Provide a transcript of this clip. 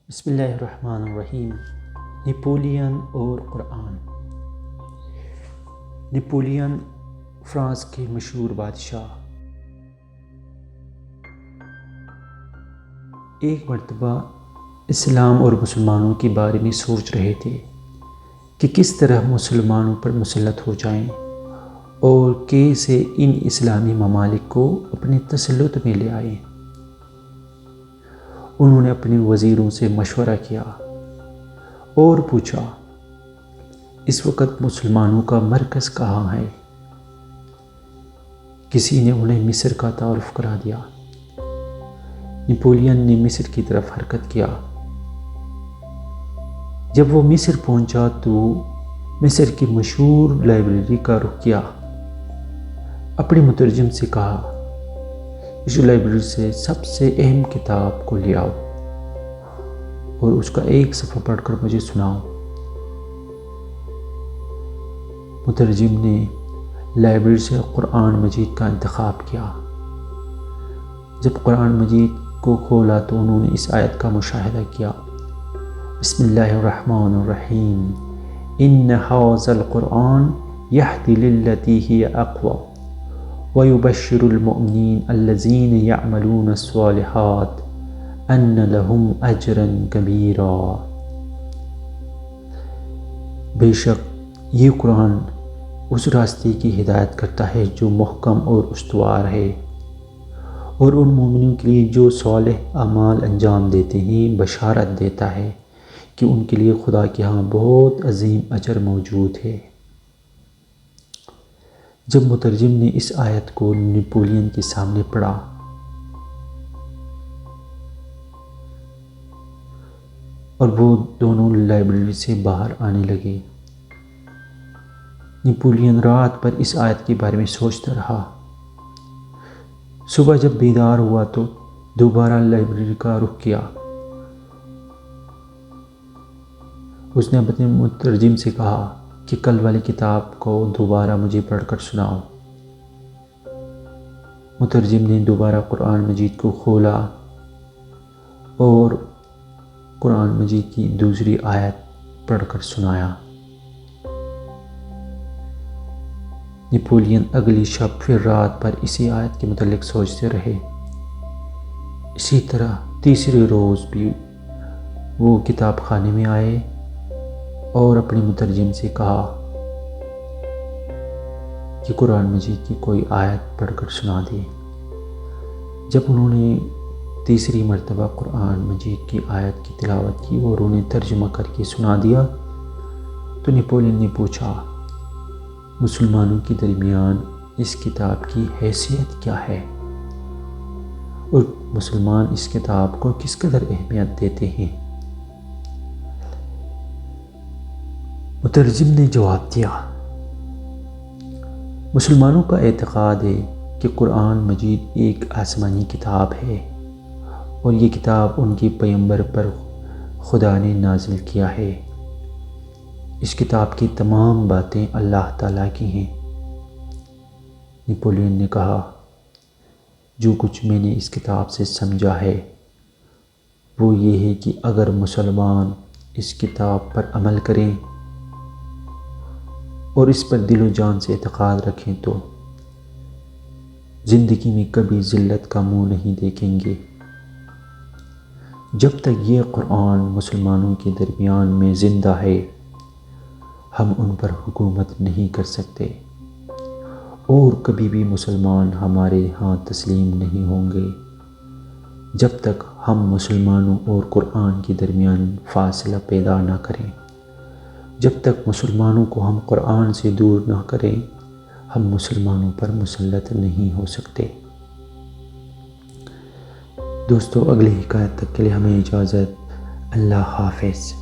بسم اللہ الرحمن الرحیم۔ نپولین اور قرآن۔ نپولین فرانس کے مشہور بادشاہ ایک مرتبہ اسلام اور مسلمانوں کے بارے میں سوچ رہے تھے کہ کس طرح مسلمانوں پر مسلط ہو جائیں اور کیسے ان اسلامی ممالک کو اپنے تسلط میں لے آئیں۔ انہوں نے اپنے وزیروں سے مشورہ کیا اور پوچھا، اس وقت مسلمانوں کا مرکز کہاں ہے؟ کسی نے انہیں مصر کا تعارف کرا دیا۔ نپولین نے مصر کی طرف حرکت کیا۔ جب وہ مصر پہنچا تو مصر کی مشہور لائبریری کا رخ کیا۔ اپنے مترجم سے کہا، اس لائبریری سے سب سے اہم کتاب کو لے آؤ اور اس کا ایک صفحہ پڑھ کر مجھے سناؤ۔ مترجم نے لائبریری سے قرآن مجید کا انتخاب کیا۔ جب قرآن مجید کو کھولا تو انہوں نے اس آیت کا مشاہدہ کیا، بسم اللہ الرحمن الرحیم، ان ھذا القرآن یہدی للتی ہی اقوم وَيُبَشِّرُ الْمُؤْمِنِينَ الَّذِينَ يَعْمَلُونَ الصَّالِحَاتِ أَنَّ لَهُمْ أَجْرًا كَبِيرًا۔ بے شک یہ قرآن اس راستے کی ہدایت کرتا ہے جو محکم اور استوار ہے، اور ان مومنوں کے لیے جو صالح اعمال انجام دیتے ہیں بشارت دیتا ہے کہ ان کے لیے خدا کے ہاں بہت عظیم اجر موجود ہے۔ جب مترجم نے اس آیت کو نپولین کے سامنے پڑھا اور وہ دونوں لائبریری سے باہر آنے لگے، نپولین رات بھر اس آیت کے بارے میں سوچتا رہا۔ صبح جب بیدار ہوا تو دوبارہ لائبریری کا رخ کیا۔ اس نے اپنے مترجم سے کہا کہ کل والی کتاب کو دوبارہ مجھے پڑھ کر سناؤ۔ مترجم نے دوبارہ قرآن مجید کو کھولا اور قرآن مجید کی دوسری آیت پڑھ کر سنایا۔ نپولین اگلی شب پھر رات بھر اسی آیت کے متعلق سوچتے رہے۔ اسی طرح تیسرے روز بھی وہ کتاب خانے میں آئے اور اپنے مترجم سے کہا کہ قرآن مجید کی کوئی آیت پڑھ کر سنا دے۔ جب انہوں نے تیسری مرتبہ قرآن مجید کی آیت کی تلاوت کی اور انہیں ترجمہ کر کے سنا دیا تو نپولین نے پوچھا، مسلمانوں کے درمیان اس کتاب کی حیثیت کیا ہے اور مسلمان اس کتاب کو کس قدر اہمیت دیتے ہیں؟ مترجم نے جواب دیا، مسلمانوں کا اعتقاد ہے کہ قرآن مجید ایک آسمانی کتاب ہے اور یہ کتاب ان کے پیغمبر پر خدا نے نازل کیا ہے۔ اس کتاب کی تمام باتیں اللہ تعالیٰ کی ہیں۔ نپولین نے کہا، جو کچھ میں نے اس کتاب سے سمجھا ہے وہ یہ ہے کہ اگر مسلمان اس کتاب پر عمل کریں اور اس پر دل و جان سے اعتقاد رکھیں تو زندگی میں کبھی ذلت کا منہ نہیں دیکھیں گے۔ جب تک یہ قرآن مسلمانوں کے درمیان میں زندہ ہے ہم ان پر حکومت نہیں کر سکتے اور کبھی بھی مسلمان ہمارے ہاں تسلیم نہیں ہوں گے جب تک ہم مسلمانوں اور قرآن کے درمیان فاصلہ پیدا نہ کریں۔ جب تک مسلمانوں کو ہم قرآن سے دور نہ کریں ہم مسلمانوں پر مسلط نہیں ہو سکتے۔ دوستو، اگلی حکایت تک کے لیے ہمیں اجازت۔ اللہ حافظ۔